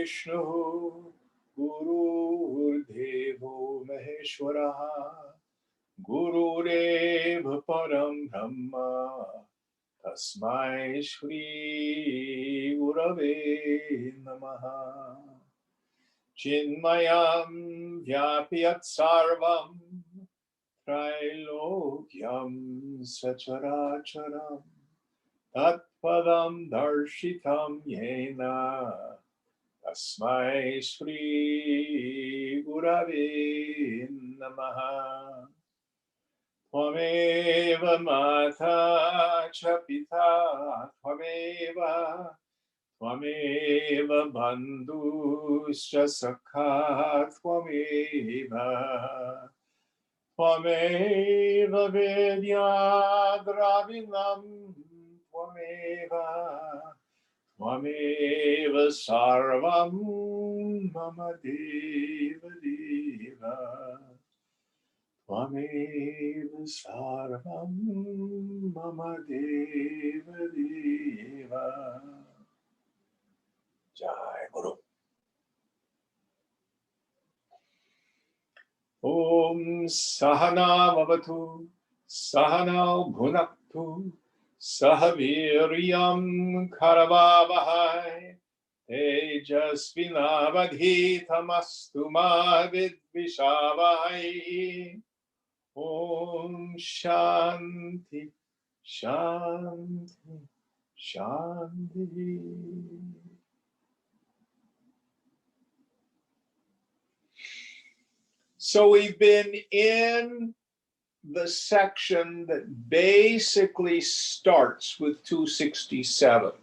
Vishnu Gurudevo Maheshwaraha Gurudev Param Brahma Tasmai Shri Gurave Namaha Chinmayam Vyapyat Sarvam Trilokyam Sacharacharam Tatpadam Darshitam Yena Tasmai Shri Gurave Namaha Tvameva Mata Cha Pita Tvameva Bandhuscha Sakha Tvameva Vedya Dravinam Tvameva Sarvam Mama Deva Deva Tvameva Sarvam Mama Deva Deva. Jai Guru. Om Sahana Vavatu Sahana Bhunaktu Sahaviryam Karavavahai Tejasvinavadhitamastu ma vidvishavahai. Om Shanti Shanti Shanti. So we've been in the section that basically starts with 267.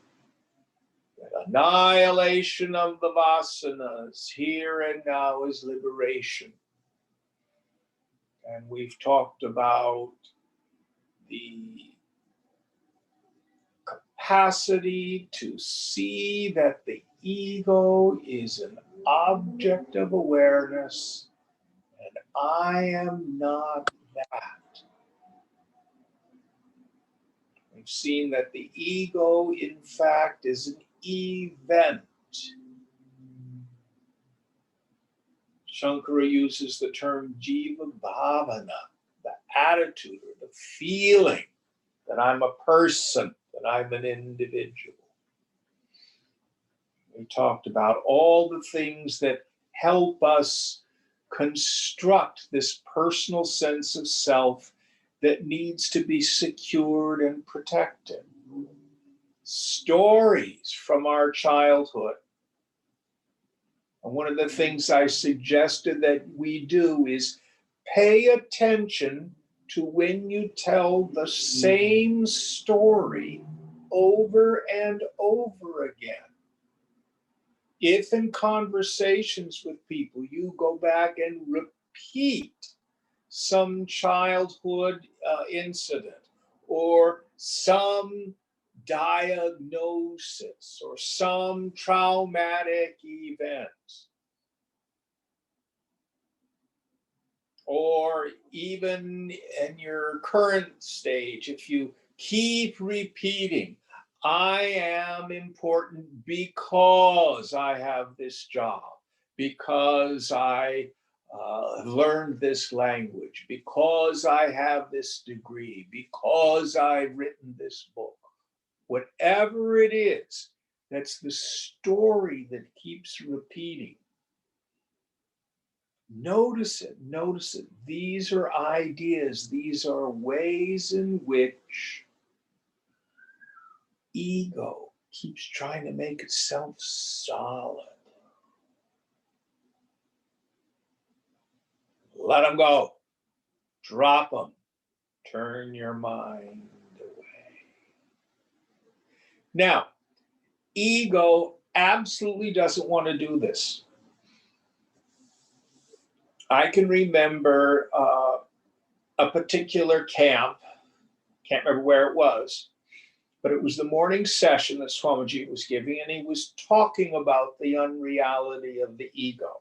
Annihilation of the vasanas, here and now is liberation. And we've talked about the capacity to see that the ego is an object of awareness, and I am not that. We've seen that the ego, in fact, is an event. Shankara uses the term jiva bhavana, the attitude or the feeling that I'm a person, that I'm an individual. We talked about all the things that help us construct this personal sense of self that needs to be secured and protected. Stories from our childhood. And one of the things I suggested that we do is pay attention to when you tell the same story over and over again. If in conversations with people you go back and repeat some childhood incident or some diagnosis or some traumatic event, or even in your current stage, if you keep repeating, I am important because I have this job, because I learned this language, because I have this degree, because I've written this book. Whatever it is, that's the story that keeps repeating. Notice it, notice it. These are ideas, these are ways in which ego keeps trying to make itself solid. Let them go. Drop them. Turn your mind away. Now, ego absolutely doesn't want to do this. I can remember a particular camp, can't remember where it was, but it was the morning session that Swamiji was giving, and he was talking about the unreality of the ego.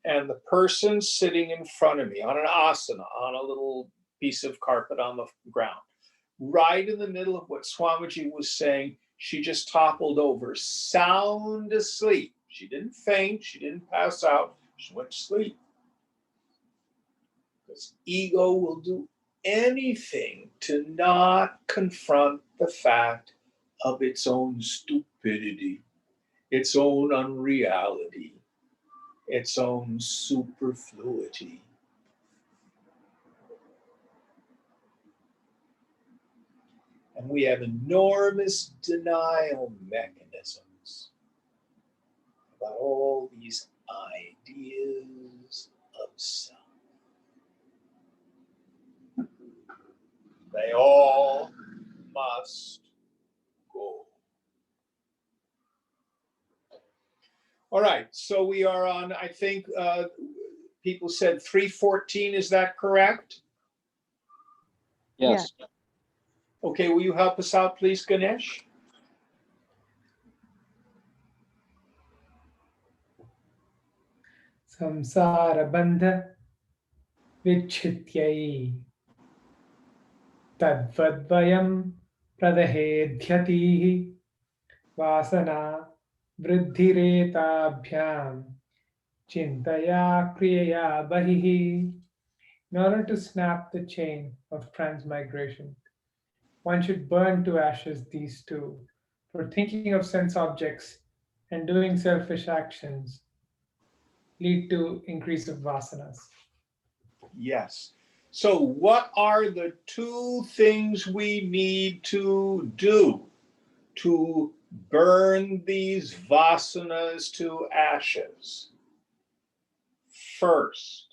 And the person sitting in front of me on an asana, on a little piece of carpet on the ground, right in the middle of what Swamiji was saying, she just toppled over, sound asleep. She didn't faint. She didn't pass out. She went to sleep. Because ego will do anything to not confront the fact of its own stupidity, its own unreality, its own superfluity. And we have enormous denial mechanisms about all these ideas of self. They all must go. All right, so we are on, I think people said 314, is that correct? Yes. Yeah. Okay, will you help us out, please, Ganesh? Samsara-bandha vichhityai tadvadvayam pradahedhyatihi vasana vriddhiretabhyam chintaya kriyaya bahihi. In order to snap the chain of transmigration, one should burn to ashes these two, for thinking of sense objects and doing selfish actions lead to increase of vasanas. Yes. So what are the two things we need to do to burn these vasanas to ashes? First,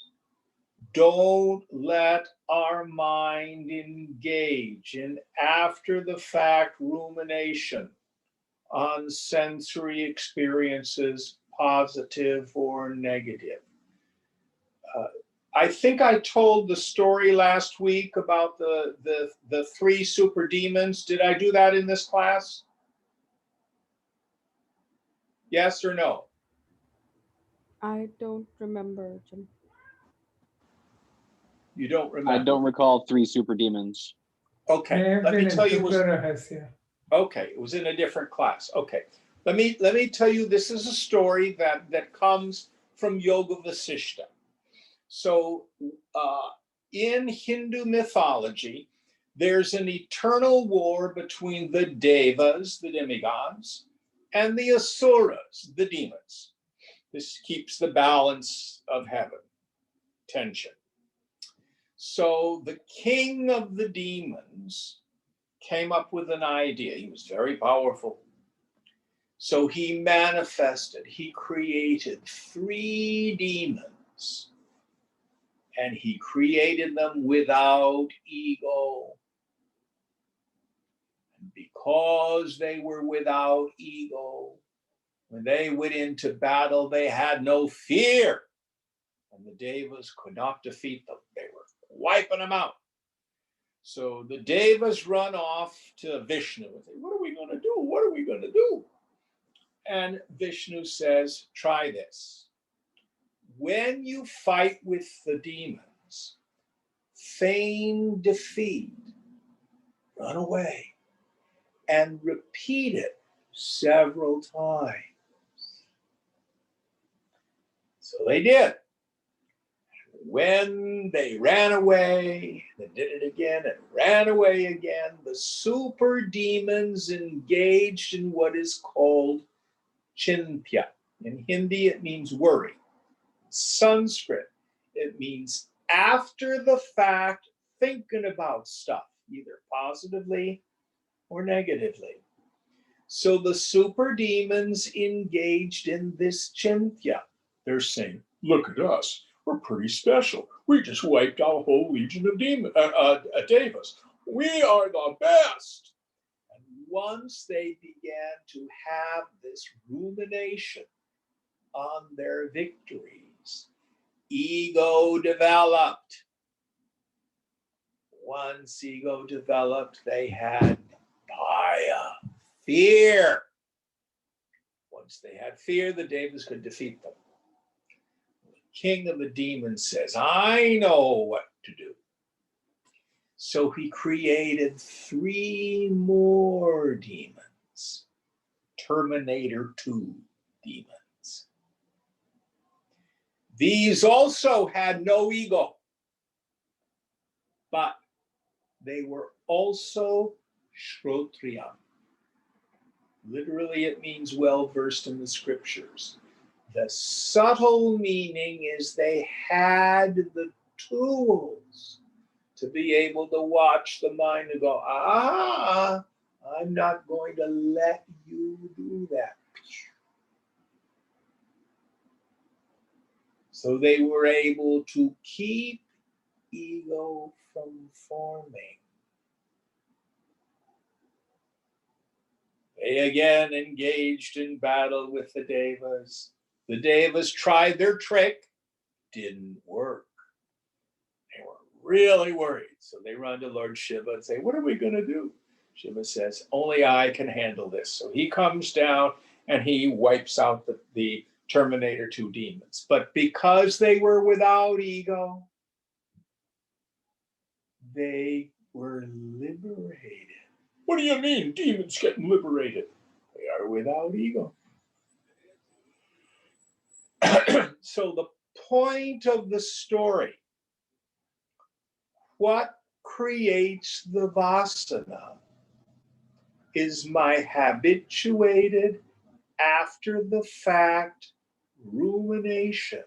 don't let our mind engage in after the fact rumination on sensory experiences, positive or negative. I think I told the story last week about the three super demons. Did I do that in this class? Yes or no? I don't remember, Jim. You don't I remember. don't recall three super demons. May Okay, have let been me in tell you. Shukra Rahasya. Okay, it was in a different class. Okay, let me tell you. This is a story that comes from Yoga Vasishta. So, in Hindu mythology, there's an eternal war between the devas, the demigods, and the asuras, the demons. This keeps the balance of heaven, tension. So the king of the demons came up with an idea. He was very powerful. So he manifested, he created three demons, and he created them without ego. And because they were without ego, when they went into battle, they had no fear. And the Devas could not defeat them. They were wiping them out. So the Devas run off to Vishnu and say, what are we going to do? What are we going to do? And Vishnu says, try this. When you fight with the demons, feign defeat, run away, and repeat it several times. So they did. When they ran away, they did it again and ran away again, the super demons engaged in what is called chintya. In Hindi, it means worry. Sanskrit, it means after the fact, thinking about stuff, either positively or negatively. So the super demons engaged in this chintya. They're saying, look at us. We're pretty special. We just wiped out a whole legion of devas. We are the best. And once they began to have this rumination on their victories, ego developed. Once ego developed, they had bhaya, fear. Once they had fear, the devas could defeat them. The king of the demons says, I know what to do. So he created three more demons, Terminator 2 demons. These also had no ego, but they were also Shrotriya. Literally, it means well versed in the scriptures. The subtle meaning is they had the tools to be able to watch the mind and go, I'm not going to let you do that. So they were able to keep ego from forming. They again engaged in battle with the Devas. The Devas tried their trick, didn't work. They were really worried. So they run to Lord Shiva and say, what are we going to do? Shiva says, only I can handle this. So he comes down and he wipes out the Terminator 2 demons. But because they were without ego, they were liberated. What do you mean demons getting liberated? They are without ego. So the point of the story, what creates the vasana is my habituated, after the fact rumination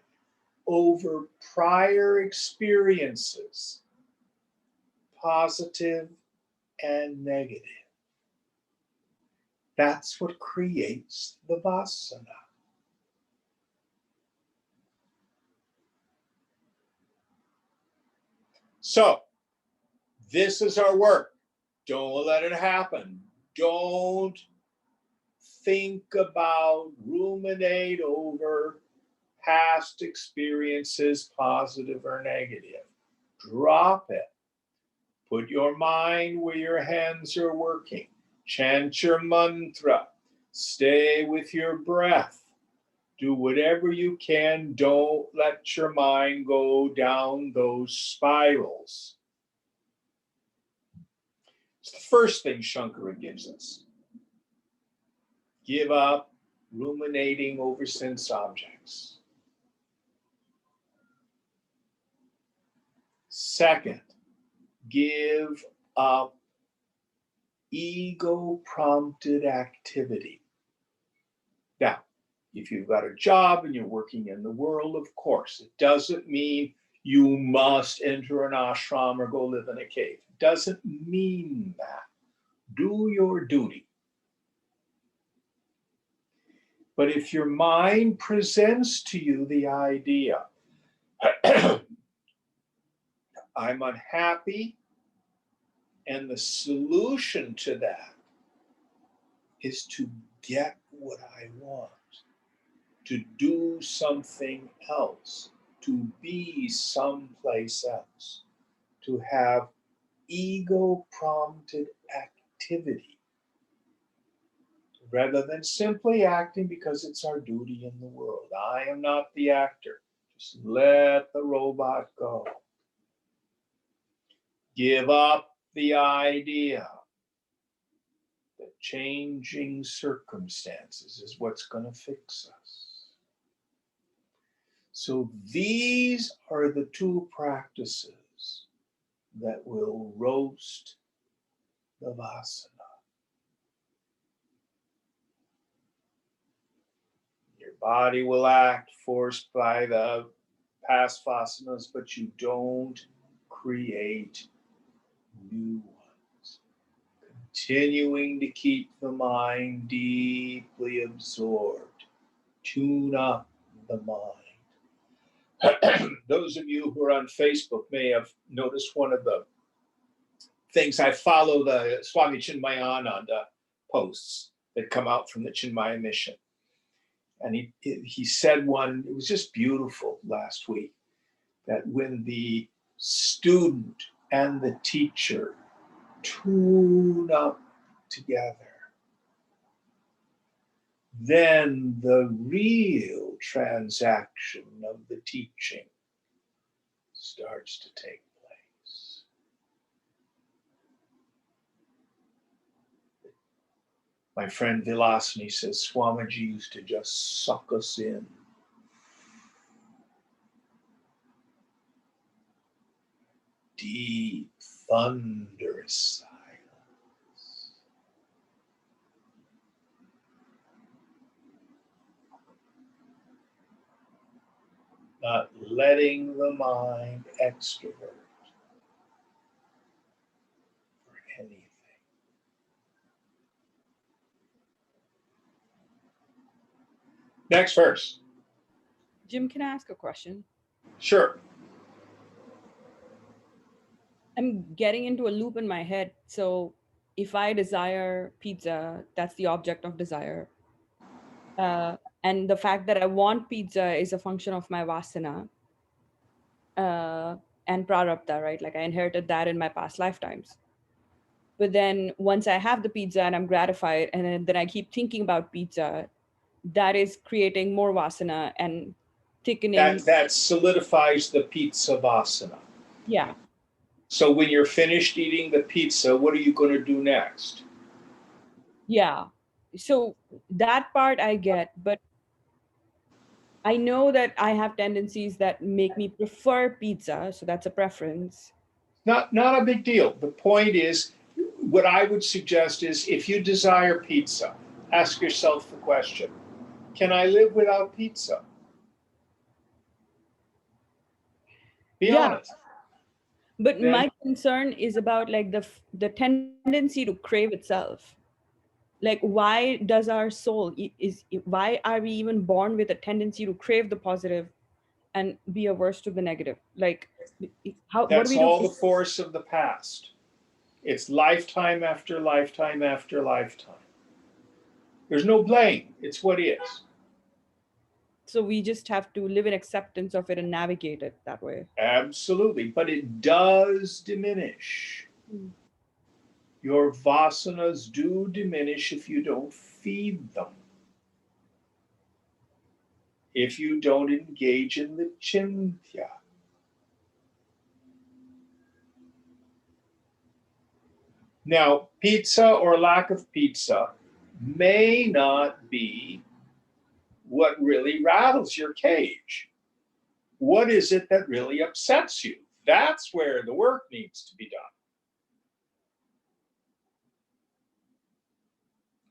over prior experiences, positive and negative. That's what creates the vasana. So, this is our work. Don't let it happen. Don't think about, ruminate over past experiences, positive or negative. Drop it. Put your mind where your hands are working. Chant your mantra. Stay with your breath. Do whatever you can. Don't let your mind go down those spirals. It's the first thing Shankara gives us. Give up ruminating over sense objects. Second, give up ego-prompted activity. Now, if you've got a job and you're working in the world, of course, it doesn't mean you must enter an ashram or go live in a cave. It doesn't mean that. Do your duty. But if your mind presents to you the idea, I'm unhappy, and the solution to that is to get what I want, to do something else, to be someplace else, to have ego-prompted activity, rather than simply acting because it's our duty in the world. I am not the actor. Just let the robot go. Give up the idea that changing circumstances is what's going to fix us. So these are the two practices that will roast the vasana. Your body will act forced by the past vasanas, but you don't create new ones. Continuing to keep the mind deeply absorbed. Tune up the mind. Those of you who are on Facebook may have noticed one of the things. I follow the Swami Chinmayananda posts that come out from the Chinmaya mission. And he said one, it was just beautiful last week, that when the student and the teacher tune up together, then the real transaction of the teaching starts to take place. My friend Vilasani says Swamiji used to just suck us in. deep, thunderous silence. Not letting the mind extrovert for anything. Next verse. Jim, can I ask a question? Sure. I'm getting into a loop in my head. So if I desire pizza, that's the object of desire. And the fact that I want pizza is a function of my vasana and prarabdha, right? Like I inherited that in my past lifetimes. But then once I have the pizza and I'm gratified, and then I keep thinking about pizza, that is creating more vasana and thickening. That solidifies the pizza vasana. Yeah. So when you're finished eating the pizza, what are you going to do next? Yeah. So that part I get, but I know that I have tendencies that make me prefer pizza. So that's a preference. Not a big deal. The point is, what I would suggest is if you desire pizza, ask yourself the question, can I live without pizza? Be Yeah. honest. But Then my concern is about like the tendency to crave itself. Like why does our soul why are we even born with a tendency to crave the positive and be averse to the negative? Like how what do that's we do? all the force of the past. It's lifetime after lifetime after lifetime. There's no blame. It's what is. So we just have to live in acceptance of it and navigate it that way. Absolutely. But it does diminish. Mm. Your vasanas do diminish if you don't feed them. If you don't engage in the chintya. Now, pizza or lack of pizza may not be what really rattles your cage. What is it that really upsets you? That's where the work needs to be done.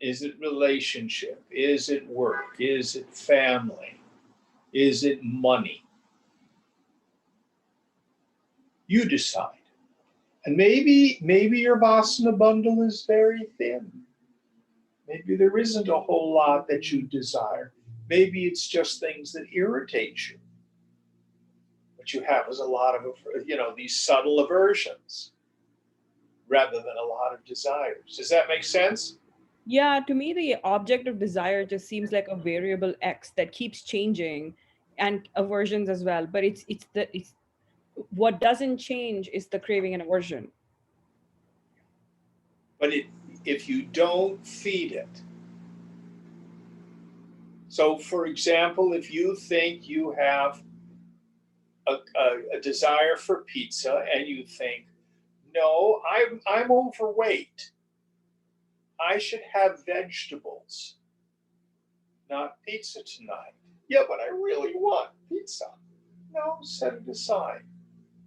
Is it relationship? Is it work? Is it family? Is it money? You decide. And maybe your vasana bundle is very thin. Maybe there isn't a whole lot that you desire. Maybe it's just things that irritate you. What you have is a lot of, these subtle aversions rather than a lot of desires. Does that make sense? Yeah, to me the object of desire just seems like a variable x that keeps changing, and aversions as well, but it's what doesn't change is the craving and aversion. But if you don't feed it, so for example, if you think you have a desire for pizza and you think, no, I'm overweight. I should have vegetables, not pizza tonight. Yeah, but I really want pizza. No, set it aside.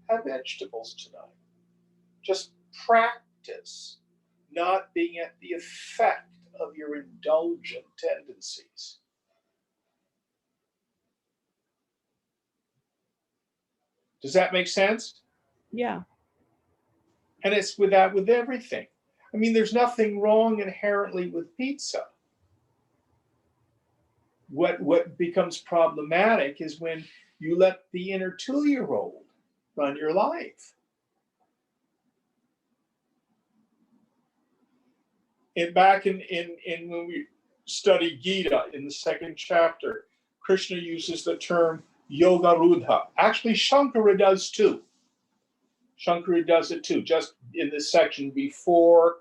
Have vegetables tonight. Just practice not being at the effect of your indulgent tendencies. Does that make sense? Yeah. And it's with that with everything. I mean, there's nothing wrong inherently with pizza. What becomes problematic is when you let the inner 2-year-old run your life. And back in when we study Gita in the second chapter, Krishna uses the term yoga rudha. Actually, Shankara does too. Shankara does it too, just in this section before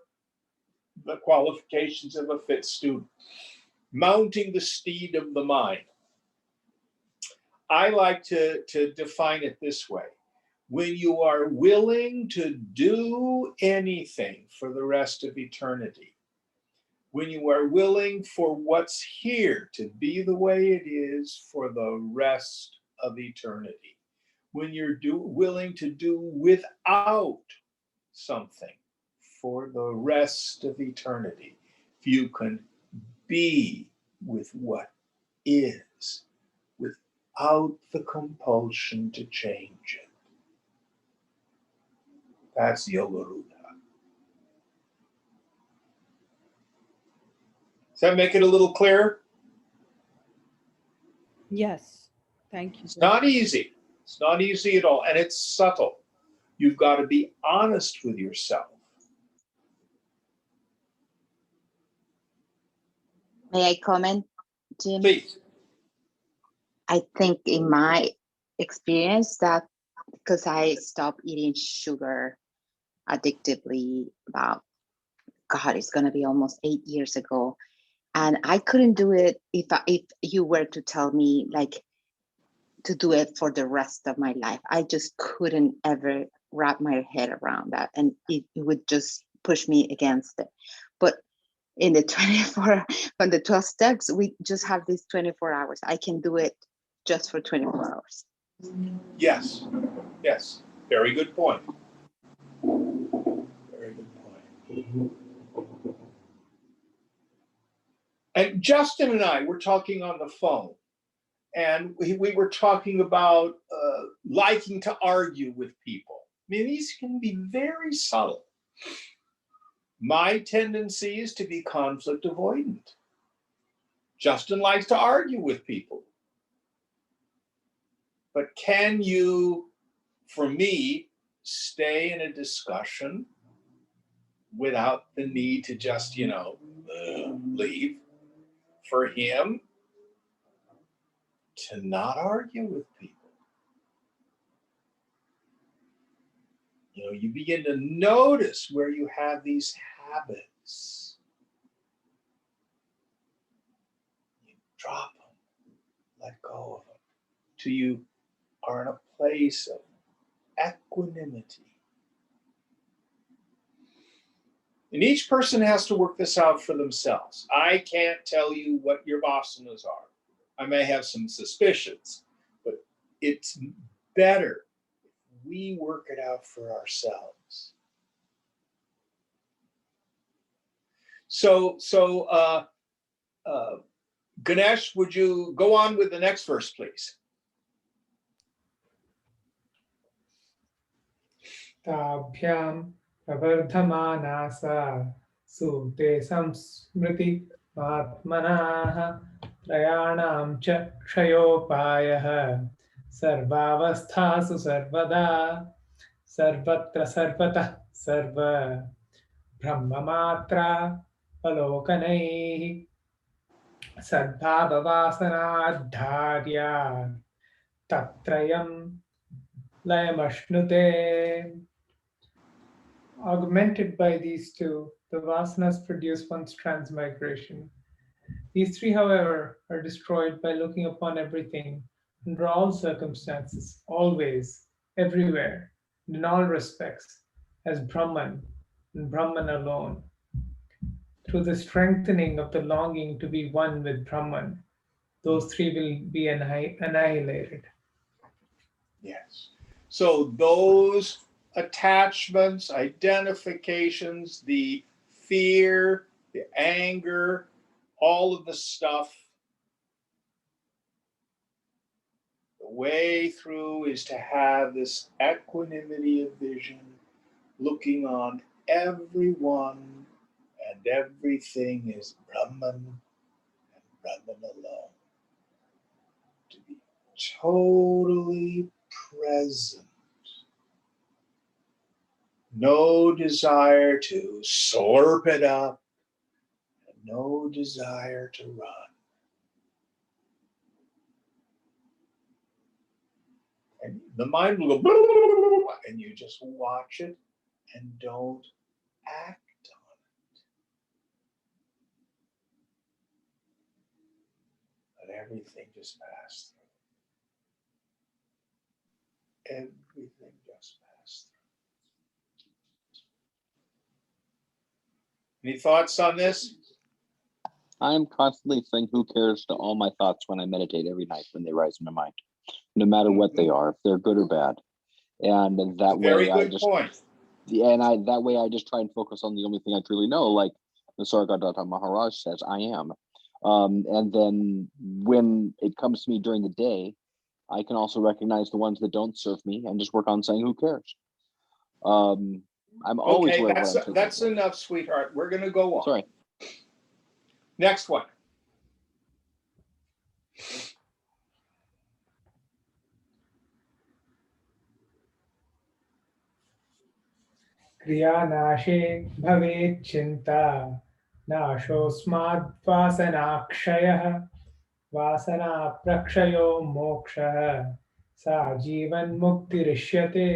the qualifications of a fit student. Mounting the steed of the mind. I like to define it this way. When you are willing to do anything for the rest of eternity, when you are willing for what's here to be the way it is for the rest of eternity, when you're willing to do without something for the rest of eternity. If you can be with what is without the compulsion to change it. That's Yogaruta. Does that make it a little clearer? Yes. Thank you. It's not easy. It's not easy at all. And it's subtle. You've got to be honest with yourself. May I comment, Jim? Please. I think in my experience that because I stopped eating sugar addictively about, God, it's going to be almost 8 years ago. And I couldn't do it if you were to tell me like to do it for the rest of my life. I just couldn't ever wrap my head around that. And it would just push me against it. But in the 24, on the 12 steps, we just have these 24 hours. I can do it just for 24 hours. Yes. Yes. Very good point. Very good point. And Justin and I were talking on the phone, and we were talking about liking to argue with people. I mean, these can be very subtle. My tendency is to be conflict avoidant. Justin likes to argue with people. But can you, for me, stay in a discussion without the need to just, leave? For him, to not argue with people. You begin to notice where you have these habits. You drop them, let go of them, till you are in a place of equanimity. And each person has to work this out for themselves. I can't tell you what your vasanas are. I may have some suspicions, but it's better if we work it out for ourselves. So Ganesh, would you go on with the next verse, please? ताभ्यां प्रवर्धमाना सा सूते संस्मृति महात्मनाः त्रयाणां च क्षयोपायः सर्वावस्थासु सर्वदा सर्वत्र सर्वतः सर्व ब्रह्ममात्रा अवलोकनैः सद्भाववासनाद्धार्या तत्त्रयं लयमश्नुते. Augmented by these two, the vasanas produce one's transmigration. These three, however, are destroyed by looking upon everything, under all circumstances, always, everywhere, and in all respects, as Brahman, and Brahman alone. Through the strengthening of the longing to be one with Brahman, those three will be annihilated. Yes. So those attachments, identifications, the fear, the anger, all of the stuff, the way through is to have this equanimity of vision, looking on everyone and everything is Brahman and Brahman alone. To be totally present. No desire to slurp it up, and no desire to run. And the mind will go, and you just watch it and don't act on it. Let everything just pass through. Everything just pass through. Any thoughts on this? I am constantly saying who cares to all my thoughts when I meditate every night when they rise in my mind. no matter what they are, if they're good or bad. And that Very way I good just, point. that way I just try and focus on the only thing I truly know, like the Sargadatta Maharaj says, I am. And then when it comes to me during the day, I can also recognize the ones that don't serve me and just work on saying, who cares? I'm always Okay, aware of what I'm capable that's of. enough, sweetheart. We're going to go on. Sorry. Next one. क्रियानाशे भवेत् चिन्ता नाशोऽस्माद् वासनाक्षयः वासना प्रक्षयो मोक्षः सा जीवन मुक्तिरिष्यते.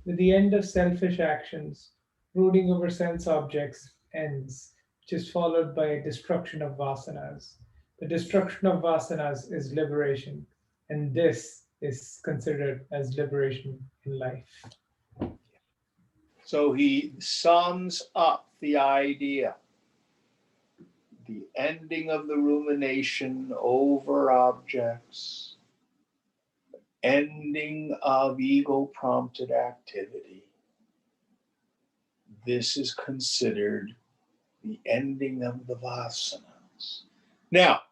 With the end of selfish actions, brooding over sense objects ends, which is followed by a destruction of vasanas. The destruction of vasanas is liberation, and this is considered as liberation in life. So he sums up the idea. The ending of the rumination over objects, ending of ego-prompted activity. This is considered the ending of the vasanas. Now,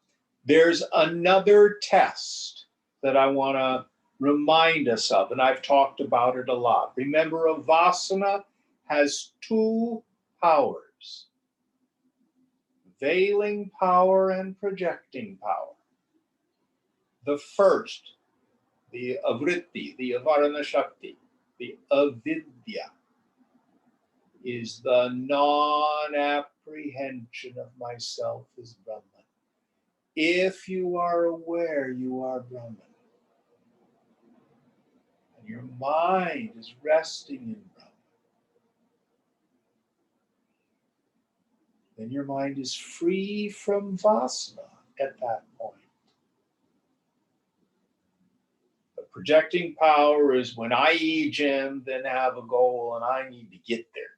there's another test that I want to remind us of, and I've talked about it a lot. Remember, a vasana has two powers: veiling power and projecting power. The first, the avritti, the avarana shakti, the avidya, is the non-apprehension of myself as Brahman. If you are aware you are Brahman, and your mind is resting in Brahman, then your mind is free from vasana at that point. The projecting power is when I eat, Jim, then have a goal and I need to get there.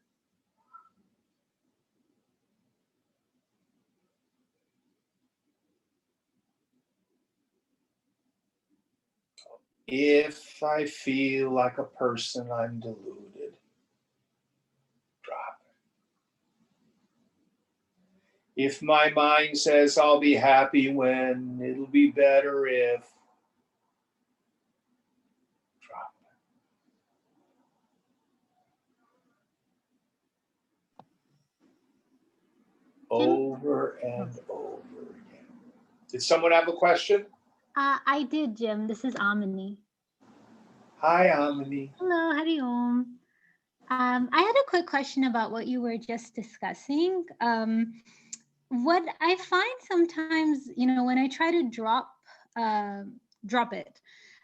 If I feel like a person, I'm deluded, drop it. If my mind says I'll be happy when, it'll be better if, drop it. Over and over again. Did someone have a question? I did, Jim. This is Amini. Hi, Amini. Hello, Hari Om. I had a quick question about what you were just discussing. What I find sometimes, when I try to drop it,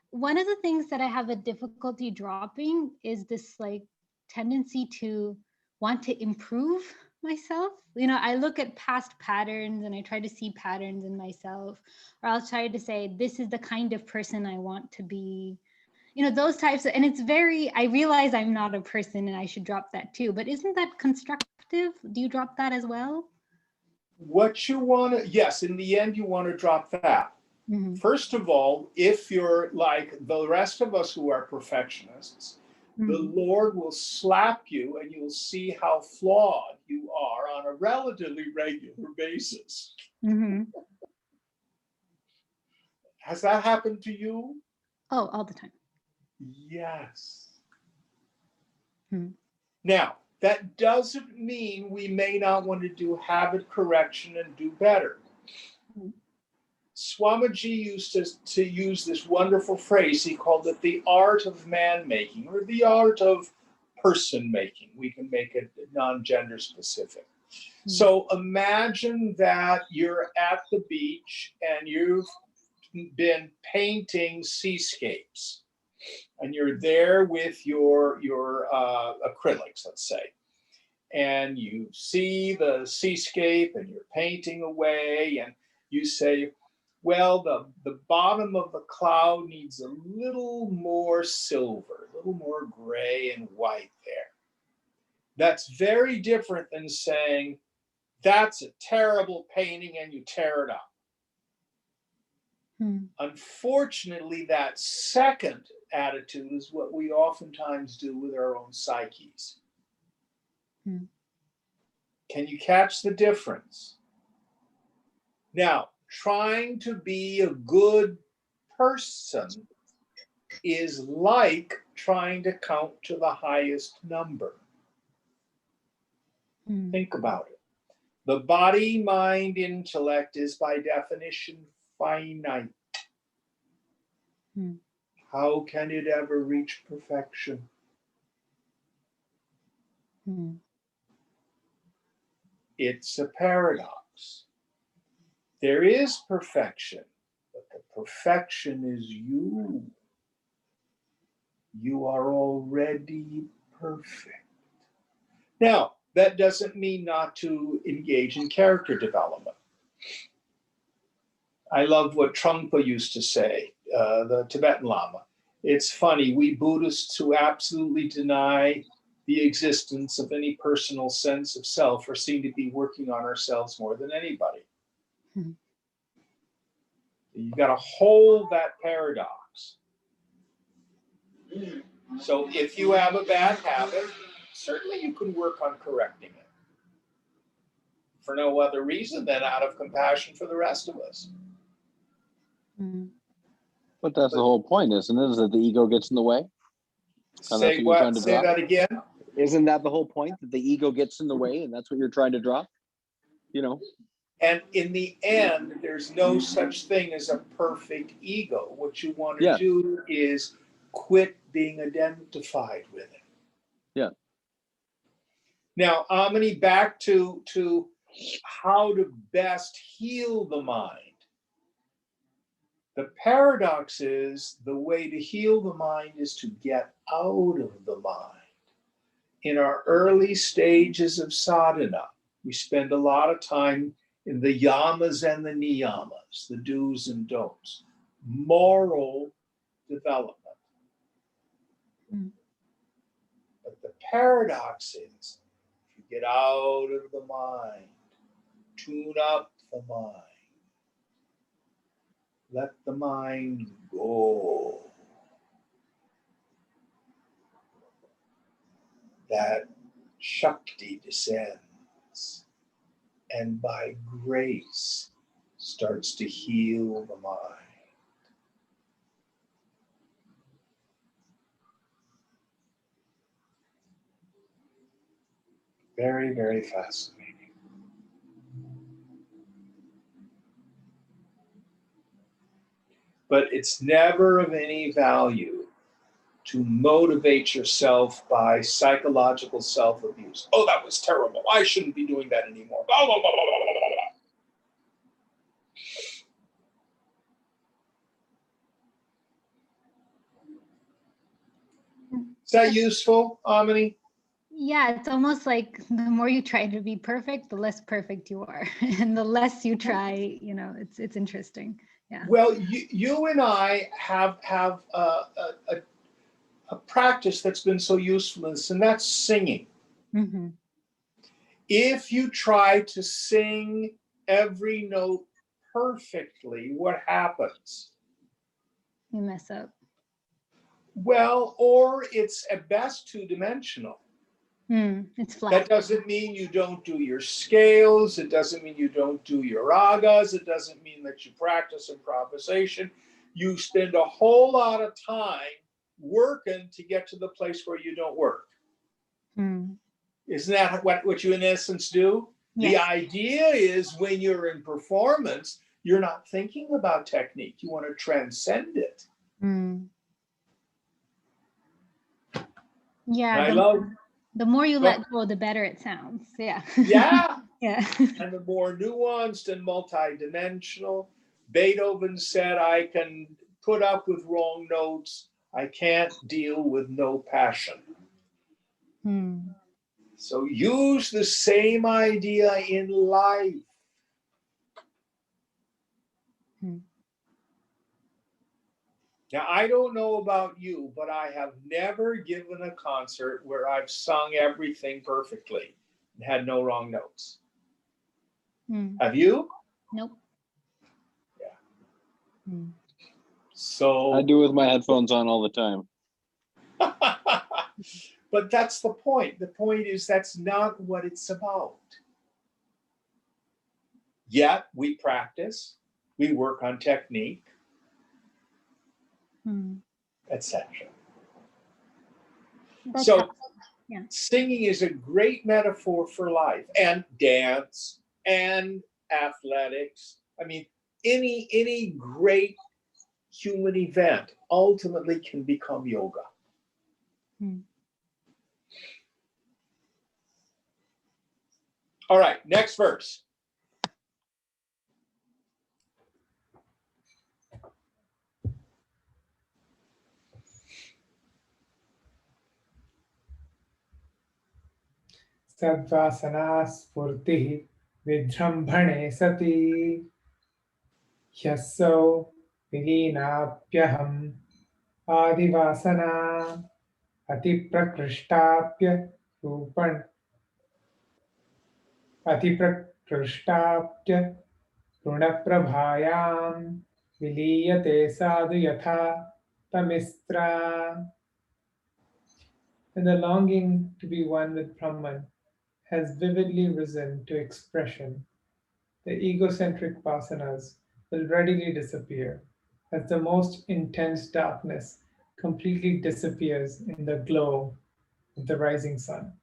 one of the things that I have a difficulty dropping is this like tendency to want to improve myself. I look at past patterns and I try to see patterns in myself, or I'll try to say, this is the kind of person I want to be. Those types of, and it's I realize I'm not a person and I should drop that too, but isn't that constructive? Do you drop that as well? What you want to, yes, in the end, you want to drop that. Mm-hmm. First of all, if you're like the rest of us who are perfectionists, Mm-hmm. the Lord will slap you and you'll see how flawed you are on a relatively regular basis. Mm-hmm. Has that happened to you? Oh, all the time. Yes. Hmm. Now, that doesn't mean we may not want to do habit correction and do better. Hmm. Swamiji used to use this wonderful phrase. He called it the art of man-making, or the art of person-making. We can make it non-gender specific. Hmm. So imagine that you're at the beach and you've been painting seascapes. And you're there with your acrylics, let's say, and you see the seascape and you're painting away, and you say, well, the bottom of the cloud needs a little more silver, a little more gray and white there. That's very different than saying, that's a terrible painting, and you tear it up. Unfortunately, that second attitude is what we oftentimes do with our own psyches. Can you catch the difference? Now, trying to be a good person is like trying to count to the highest number. Think about it. The body, mind, intellect is by definition finite. How can it ever reach perfection? It's a paradox. There is perfection, but the perfection is you. You are already perfect. Now, that doesn't mean not to engage in character development. I love what Trungpa used to say, the Tibetan Lama. It's funny, we Buddhists who absolutely deny the existence of any personal sense of self are seen to be working on ourselves more than anybody. You've got to hold that paradox. So if you have a bad habit, certainly you can work on correcting it. For no other reason than out of compassion for the rest of us. But that's the whole point, isn't it? Is that the ego gets in the way? Say what? Say that again. Isn't that the whole point? That the ego gets in the way, and that's what you're trying to drop? You know? And in the end, there's no such thing as a perfect ego. What you want to do is quit being identified with it. Yeah. Now, Amini, back to how to best heal the mind. The paradox is the way to heal the mind is to get out of the mind. In our early stages of sadhana, we spend a lot of time in the yamas and the niyamas, the do's and don'ts, moral development. But the paradox is, if you get out of the mind, tune up the mind, let the mind go, that Shakti descends and by grace starts to heal the mind. Very, very fascinating. But it's never of any value to motivate yourself by psychological self-abuse. Oh, that was terrible. I shouldn't be doing that anymore. Blah, blah, blah, blah, blah, blah, blah. Is that useful, Amini? Yeah, it's almost like the more you try to be perfect, the less perfect you are. And the less you try, you know, it's interesting. Yeah. Well, you and I have a practice that's been so useful in this, and that's singing. If you try to sing every note perfectly, what happens? You mess up. Well, or it's at best two-dimensional. It's flat. That doesn't mean you don't do your scales. It doesn't mean you don't do your ragas. It doesn't mean that you practice improvisation. You spend a whole lot of time working to get to the place where you don't work. Isn't that what you in essence do? Yes. The idea is when you're in performance, you're not thinking about technique. You want to transcend it. Yeah. The more you let go, the better it sounds. Yeah. Yeah. Yeah. And the more nuanced and multidimensional. Beethoven said, I can put up with wrong notes. I can't deal with no passion. So use the same idea in life. Now, I don't know about you, but I have never given a concert where I've sung everything perfectly and had no wrong notes. Have you? Nope. Yeah. So I do with my headphones on all the time. but that's the point. The point is that's not what it's about. Yet we practice, we work on technique, etc. That's So helpful. Yeah. singing is a great metaphor for life, and dance and athletics. I mean, any great human event ultimately can become yoga. All right, next verse. सद्वासना स्फूर्तिः विजृम्भणे सति ह्यसौ विलीनाप्यहम् आदिवासना अतिप्रकृष्टाप्य रूपण अतिप्रकृष्टाप्य ऋणप्रभायां विलीयते साधु यथा तमिस्त्रा. And the longing to be one with Brahman has vividly risen to expression. The egocentric vasanas will readily disappear as the most intense darkness completely disappears in the glow of the rising sun.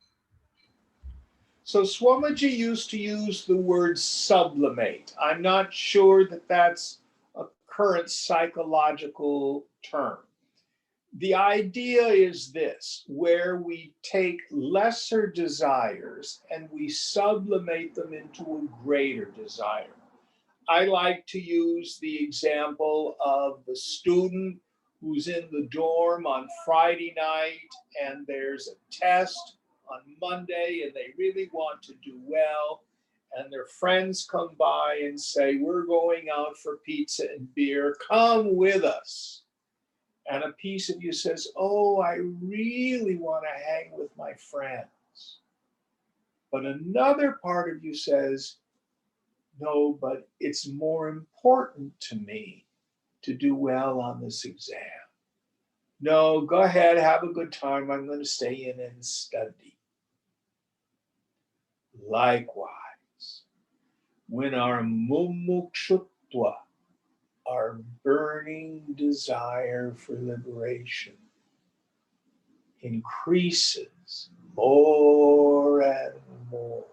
So Swamiji used to use the word sublimate. I'm not sure that that's a current psychological term. The idea is this, where we take lesser desires and we sublimate them into a greater desire. I like to use the example of the student who's in the dorm on Friday night and there's a test on Monday and they really want to do well. And their friends come by and say, we're going out for pizza and beer, come with us. And a piece of you says, oh, I really want to hang with my friends. But another part of you says, no, but it's more important to me to do well on this exam. No, go ahead, have a good time. I'm going to stay in and study. Likewise, when our mumukshutva, our burning desire for liberation, increases more and more,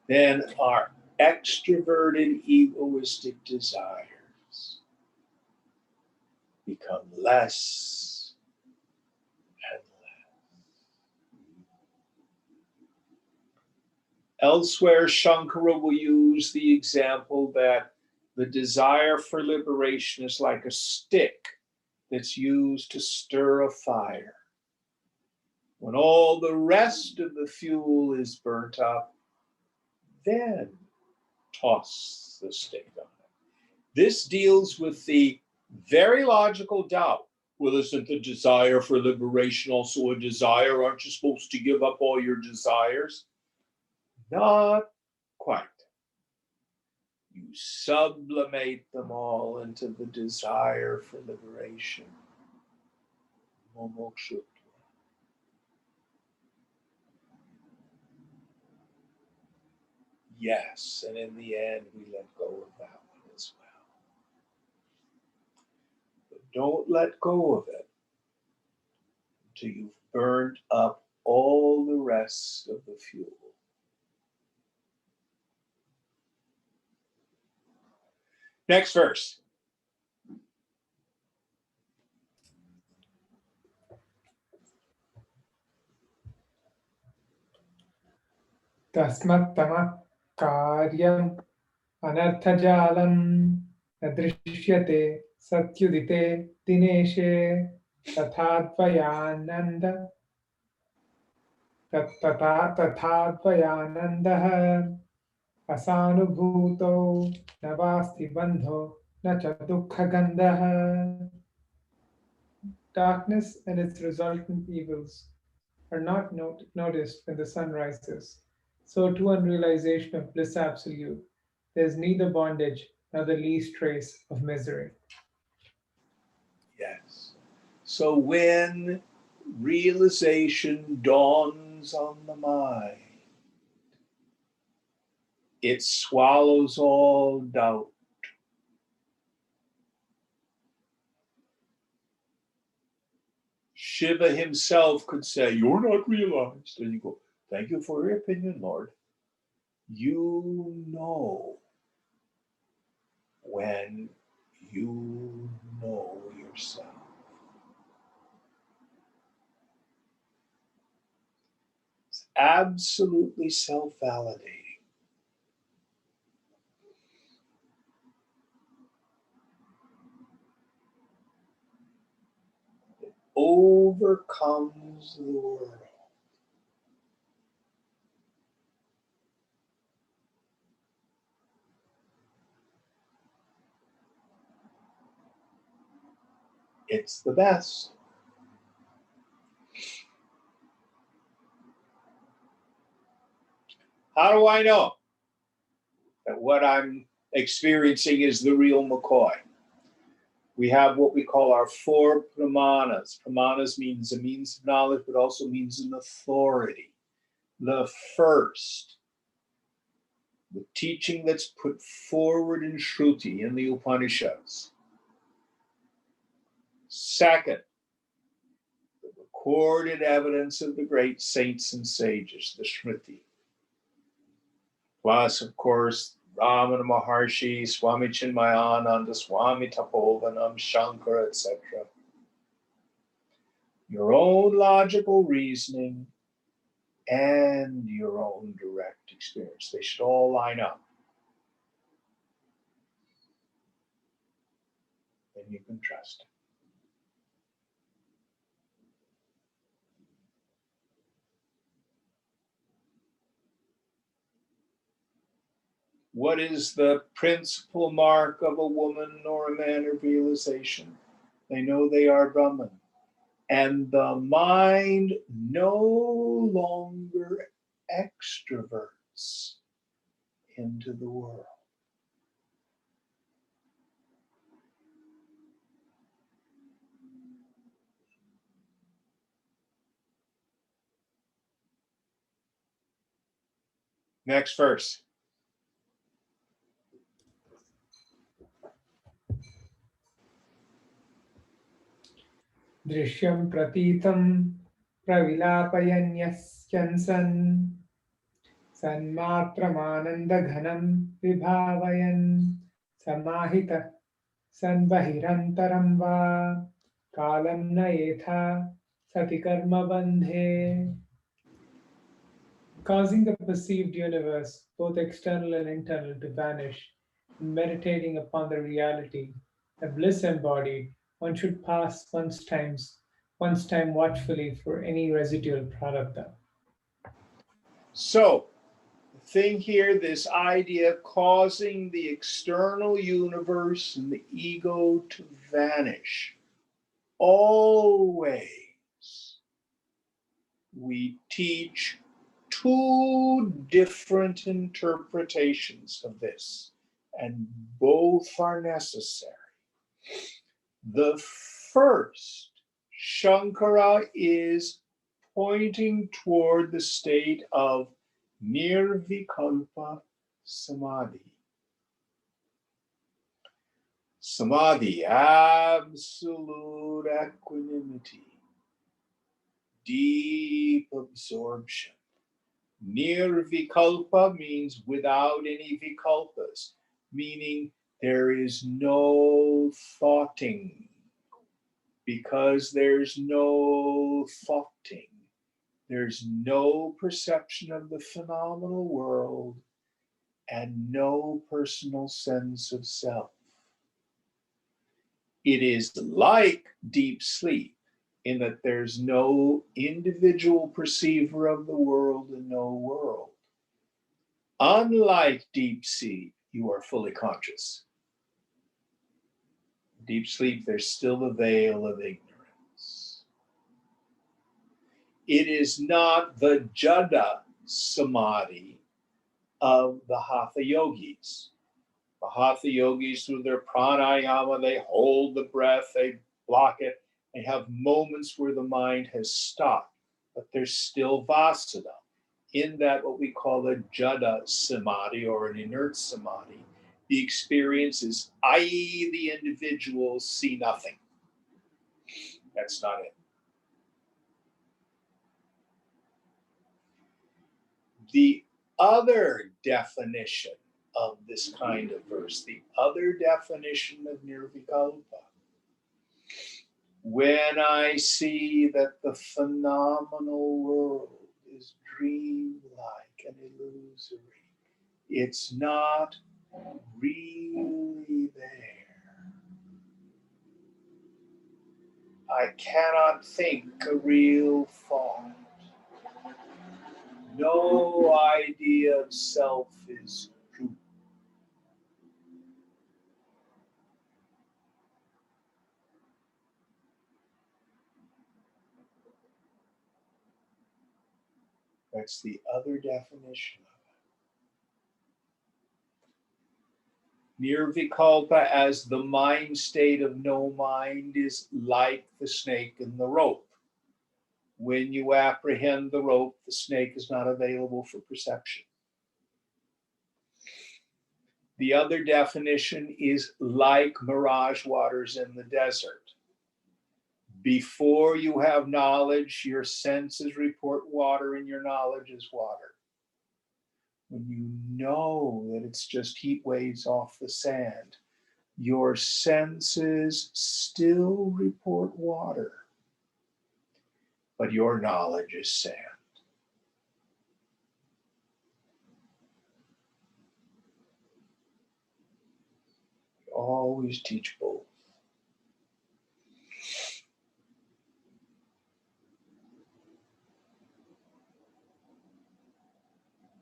then our extroverted egoistic desires become less and less. Elsewhere, Shankara will use the example that the desire for liberation is like a stick that's used to stir a fire. When all the rest of the fuel is burnt up, then toss the stick on it. This deals with the very logical doubt. Well, isn't the desire for liberation also a desire? Aren't you supposed to give up all your desires? Not quite. You sublimate them all into the desire for liberation. Mumukshutva. Yes, and in the end, we let go of that one as well. But don't let go of it until you've burned up all the rest of the fuel. Next verse. तस्मत्तमः कार्यम् अनर्थजालं न दृश्यते सत्युदिते दिनेशे तथाद्वयानन्दः असानुभूतो न वास्ति बन्धो न च दुःखगन्धः. Darkness and its resultant evils are not noticed when the sun rises. So too unrealization of bliss absolute there's neither bondage nor the least trace of misery. Yes. So when realization dawns on the mind, it swallows all doubt. Shiva himself could say, "You're not realized." And you go, "Thank you for your opinion, Lord." You know when you know yourself. It's absolutely self-validating. It overcomes the world. It's the best. How do I know that what I'm experiencing is the real McCoy? We have what we call our four pramanas. Pramanas means a means of knowledge, but also means an authority. The first, the teaching that's put forward in Shruti, in the Upanishads. Second, the recorded evidence of the great saints and sages, the Smriti. Plus, of course, Ramana Maharshi, Swami Chinmayananda, Swami Tapovanam, Shankara, etc. Your own logical reasoning and your own direct experience. They should all line up. Then you can trust it. What is the principal mark of a woman or a man of realization? They know they are Brahman. And the mind no longer extroverts into the world. Next verse. Drishyam pratitam pravilapayanyasyansan sanmatramanandaghanam vibhavayan samahita sanbahirantaram va kalam nayetha sati karma bandhe. Causing the perceived universe, both external and internal, to vanish, and meditating upon the reality, the bliss embodied, one should pass one's time watchfully for any residual prarabdha. So, the thing here, this idea causing the external universe and the ego to vanish. Always we teach two different interpretations of this, and both are necessary. The first, Shankara is pointing toward the state of nirvikalpa samadhi. Samadhi, absolute equanimity, deep absorption. Nirvikalpa means without any vikalpas, meaning there is no thoughting. Because there's no thoughting, there's no perception of the phenomenal world and no personal sense of self. It is like deep sleep in that there's no individual perceiver of the world and no world. Unlike deep sleep, you are fully conscious. Deep sleep, there's still a veil of ignorance. It is not the Jada Samadhi of the Hatha yogis. The Hatha yogis, through their pranayama, they hold the breath, they block it. They have moments where the mind has stopped, but there's still vasana. In that, what we call a jada samadhi or an inert samadhi, the experience is I, the individual, see nothing. That's not it. The other definition of this kind of verse, the other definition of nirvikalpa, when I see that the phenomenal world is dreamlike and illusory, it's not really there. I cannot think a real thought. No idea of self is true. That's the other definition of it. Nirvikalpa, as the mind state of no mind, is like the snake in the rope. When you apprehend the rope, the snake is not available for perception. The other definition is like mirage waters in the desert. Before you have knowledge, your senses report water and your knowledge is water. When you know that it's just heat waves off the sand, your senses still report water, but your knowledge is sand. We always teach both.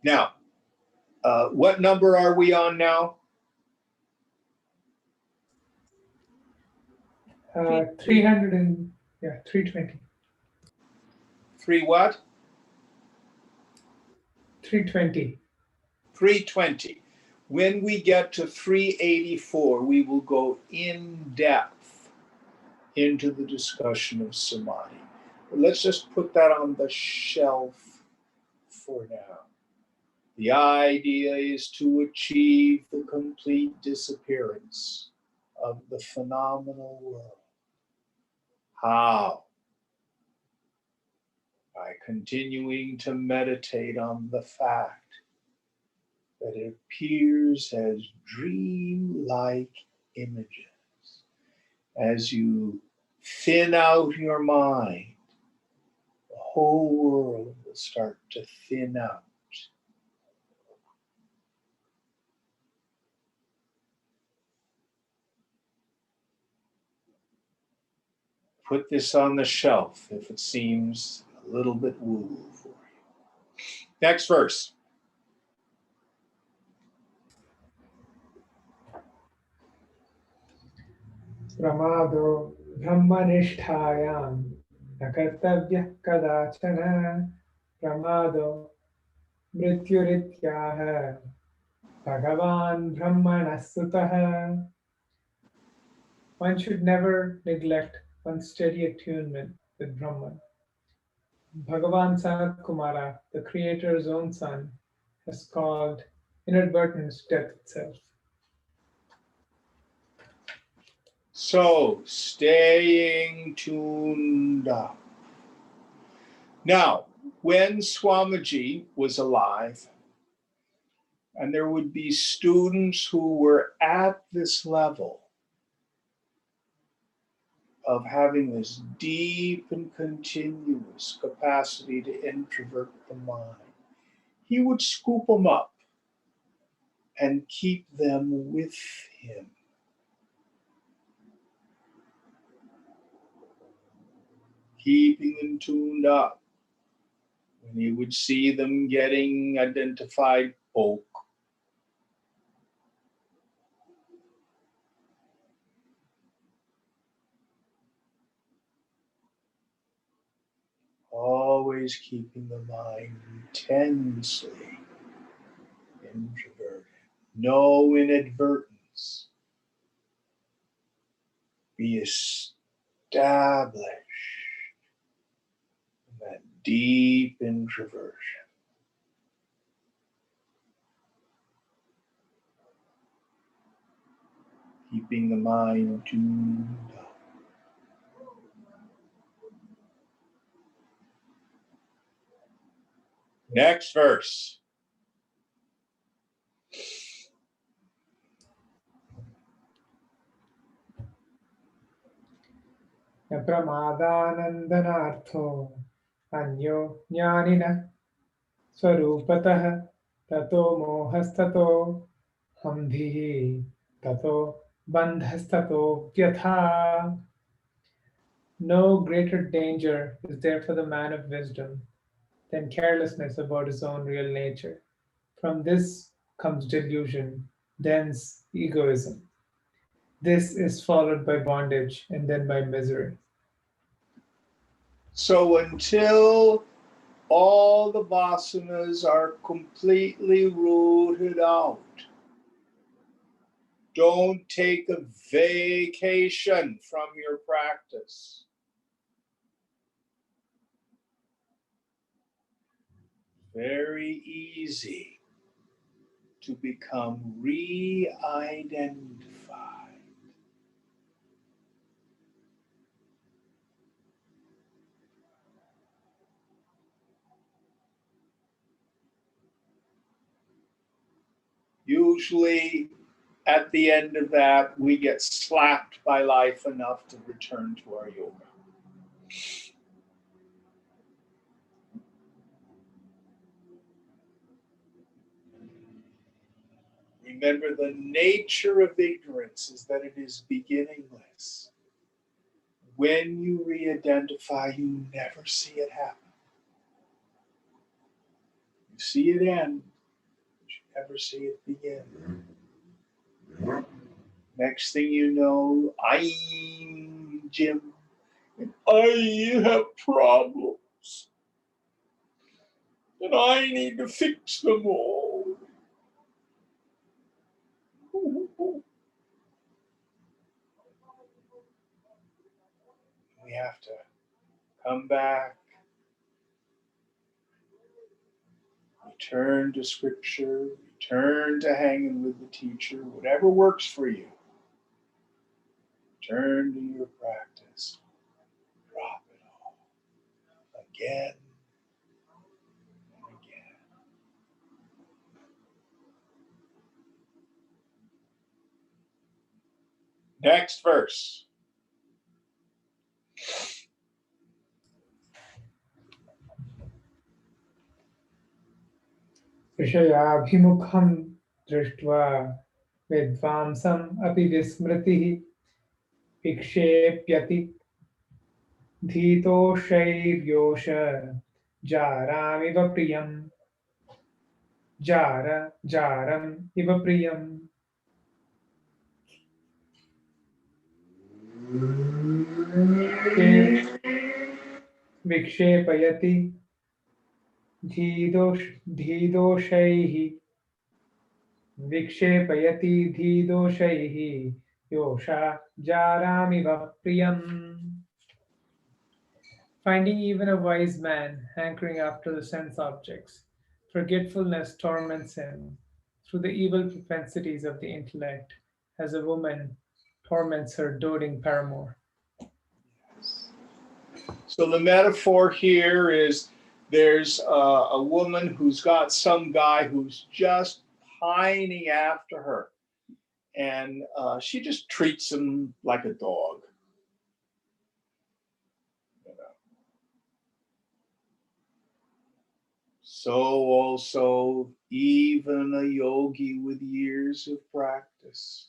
Now, what number are we on now? 300 and 320. 3 what? 320. 320. When we get to 384, we will go in depth into the discussion of samadhi. But let's just put that on the shelf for now. The idea is to achieve the complete disappearance of the phenomenal world. How? By continuing to meditate on the fact that it appears as dream-like images. As you thin out your mind, the whole world will start to thin out. Put this on the shelf if it seems a little bit woo for you. Next verse. Pramado brahmanisthayam nakartavyah kadachana pramado mrityurityaha bhagavan brahmanasutaha. One should never neglect one's steady attunement with Brahman. Bhagavan Sanat Kumara, the Creator's own son, has called inadvertence death itself. So, staying tuned up. Now, when Swamiji was alive, and there would be students who were at this level of having this deep and continuous capacity to introvert the mind, he would scoop them up and keep them with him. Keeping them tuned up. When he would see them getting identified poke, always keeping the mind intensely introverted, no inadvertence. Be established in that deep introversion. Keeping the mind tuned up. Next verse. न प्रमादानन्दनार्थो अन्यो ज्ञानिनः स्वरूपतः ततो मोहस्ततो हम्भिः ततो बन्धस्ततो व्यथा. No greater danger is there for the man of wisdom than carelessness about his own real nature. From this comes delusion, thence egoism. This is followed by bondage and then by misery. So until all the vasanas are completely rooted out, don't take a vacation from your practice. Very easy to become re-identified. Usually at the end of that, we get slapped by life enough to return to our yoga. Remember, the nature of ignorance is that it is beginningless. When you re-identify, you never see it happen. You see it end, but you never see it begin. Next thing you know, I'm Jim, and I have problems, and I need to fix them all. We have to come back, return to scripture, return to hanging with the teacher, whatever works for you. Turn to your practice. Drop it all. Again and again. Next verse. विषयाभिमुखं दृष्ट्वा विद्वांसम् अपि विस्मृतिः विक्षेप्यति धीतोषैर्योष जारामिव प्रियं जारम् इव प्रियम्. विक्षेपयति धीदोषैः विक्षेपयति धीदोषैः योषा जारामिव प्रियम्. Finding even a wise man hankering after the sense objects, forgetfulness torments him through the evil propensities of the intellect, as a woman torments her doting paramour. So the metaphor here is there's a woman who's got some guy who's just pining after her, and she just treats him like a dog. So also, even a yogi with years of practice,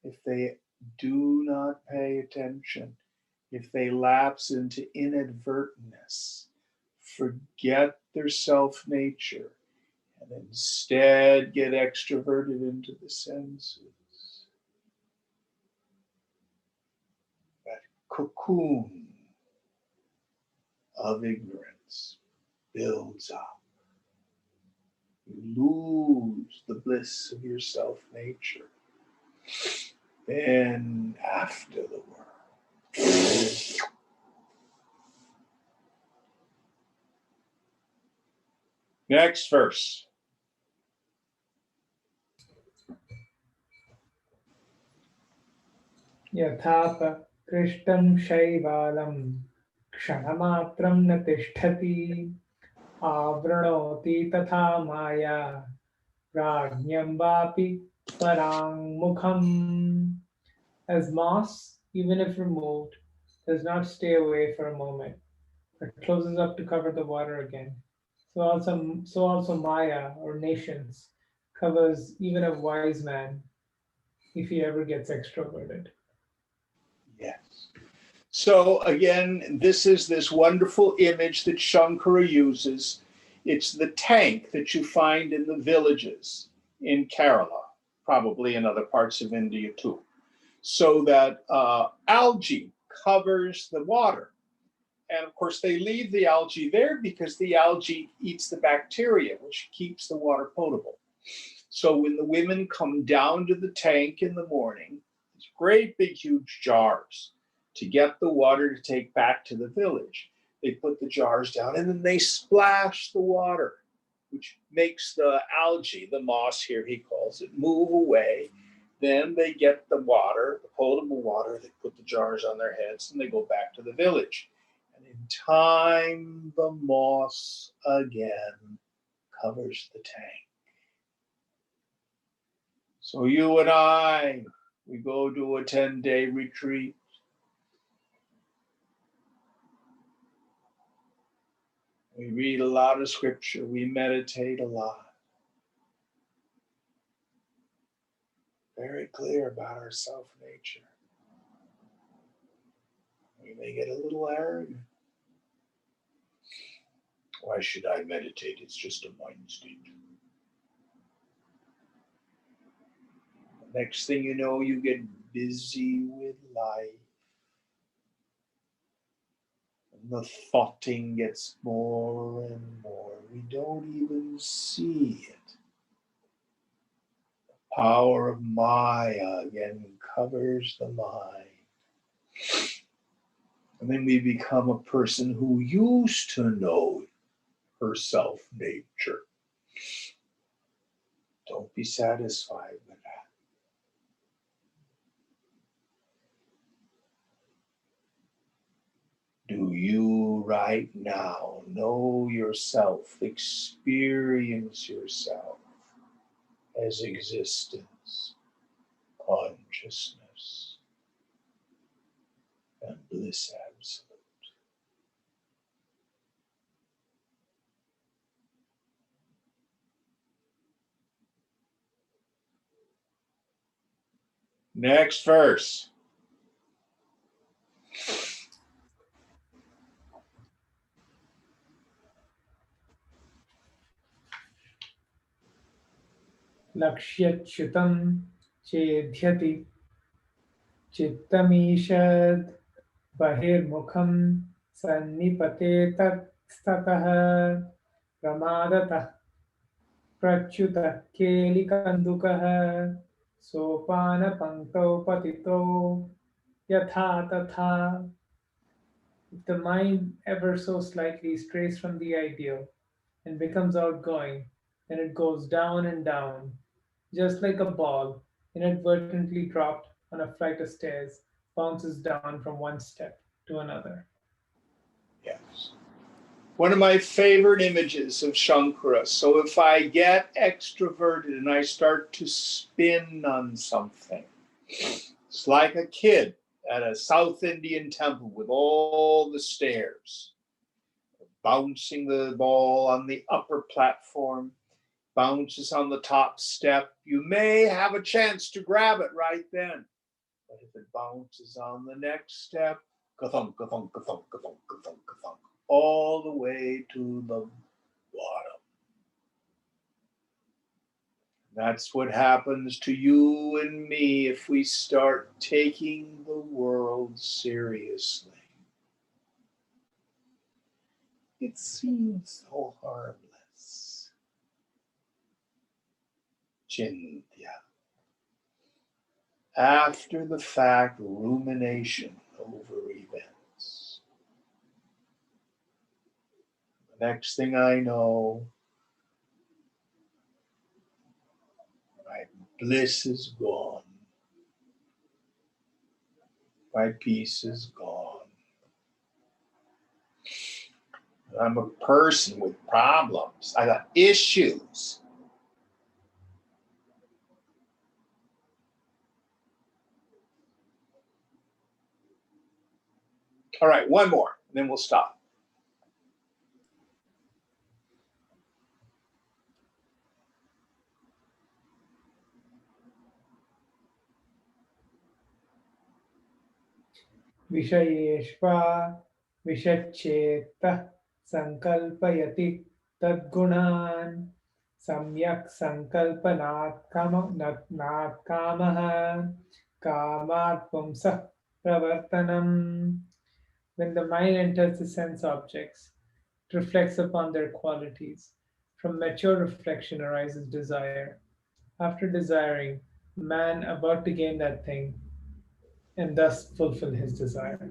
if they do not pay attention, if they lapse into inadvertentness, forget their self-nature, and instead get extroverted into the senses, that cocoon of ignorance builds up. You lose the bliss of your self nature. Then after the world. Next verse. यथाप कृष्टं शैवालं क्षणमात्रं न तिष्ठति आवृणोति तथा माया राज्ञं वापि पराङ्मुखम्. As moss, even if removed, does not stay away for a moment, but closes up to cover the water again. So also Maya or nations covers even a wise man if he ever gets extroverted. Yes. So again, this is this wonderful image that Shankara uses. It's the tank that you find in the villages in Kerala, probably in other parts of India too. So that algae covers the water. And of course, they leave the algae there because the algae eats the bacteria, which keeps the water potable. So when the women come down to the tank in the morning, these great big huge jars to get the water to take back to the village, they put the jars down and then they splash the water, which makes the algae, the moss here he calls it, move away. Then they get the water, the potable water, they put the jars on their heads and they go back to the village. And in time, the moss again covers the tank. So you and I, we go to a 10-day retreat. We read a lot of scripture. We meditate a lot. Very clear about our self nature. We may get a little arrogant. Why should I meditate? It's just a mind state. Next thing you know, you get busy with life. And the thoughting gets more and more. We don't even see it. The power of Maya again covers the mind. And then we become a person who used to know her self nature. Don't be satisfied with that. Do you right now know yourself, experience yourself as existence, consciousness, and bliss absolute? Next verse. लक्ष्यच्युतं चेद्यति चित्तमीषद् बहिर्मुखं सन्निपतेतस्ततः प्रमादतः प्रच्युतः केलिकन्दुकः सोपानपङ्क्तौ पतितो यथा तथा. If the mind ever so slightly strays from the ideal and becomes outgoing, then it goes down and down, just like a ball inadvertently dropped on a flight of stairs bounces down from one step to another. Yes. One of my favorite images of Shankara. So if I get extroverted and I start to spin on something, it's like a kid at a South Indian temple with all the stairs, bouncing the ball on the upper platform, bounces on the top step. You may have a chance to grab it right then. But if it bounces on the next step, ka-thunk, ka-thunk, ka-thunk, ka-thunk, ka-thunk, ka-thunk, all the way to the bottom. That's what happens to you and me if we start taking the world seriously. It seems so harmless. Chintya. After the fact rumination over events. The next thing I know, my bliss is gone. My peace is gone. I'm a person with problems. I got issues. All right, one more, and then we'll stop. विषयेष्वा विषच्चेत्तः संकल्पयति तद्गुणान् सम्यक् संकल्पनात् कामः कामात् पुंसः प्रवर्तनम्. When the mind enters the sense objects, it reflects upon their qualities. From mature reflection arises desire. After desiring, man about to gain that thing and thus fulfill his desire.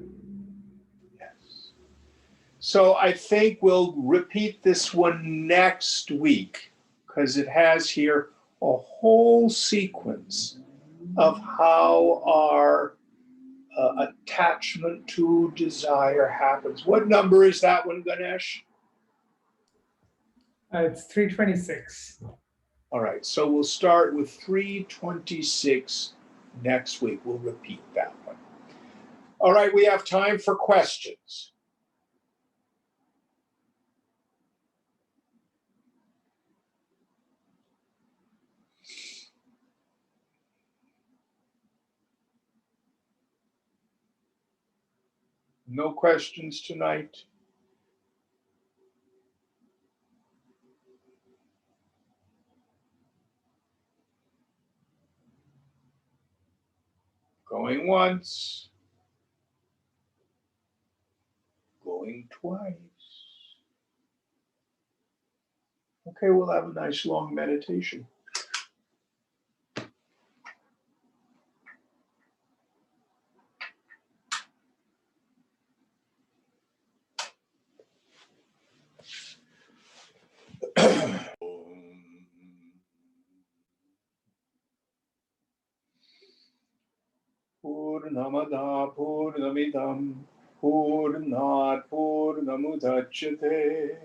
Yes. So I think we'll repeat this one next week because it has here a whole sequence of how our attachment to desire happens. What number is that one, Ganesh? It's 326. All right, so we'll start with 326 next week. We'll repeat that one. All right, we have time for questions. No questions tonight? Going once. Going twice. Okay, we'll have a nice long meditation. Purnamada Purnamidam Purnat Purnamudachyate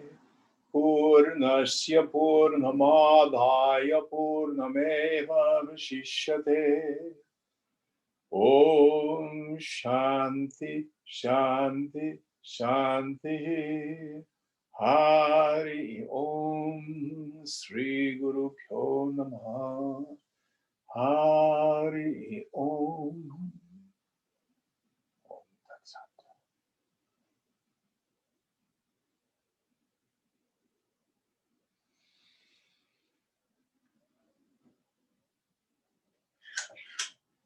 Purnasya Purnamadaya Purnameva Vashishyate. Om Shanti Shanti Shanti. Hari Om Sri Guru Pyo Namaha. Hari Om. Om Tat Sat.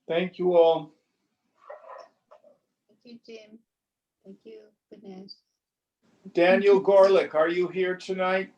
Thank you all. Thank you, Jim. Thank you, Ganesh. Daniel Gorlick, are you here tonight?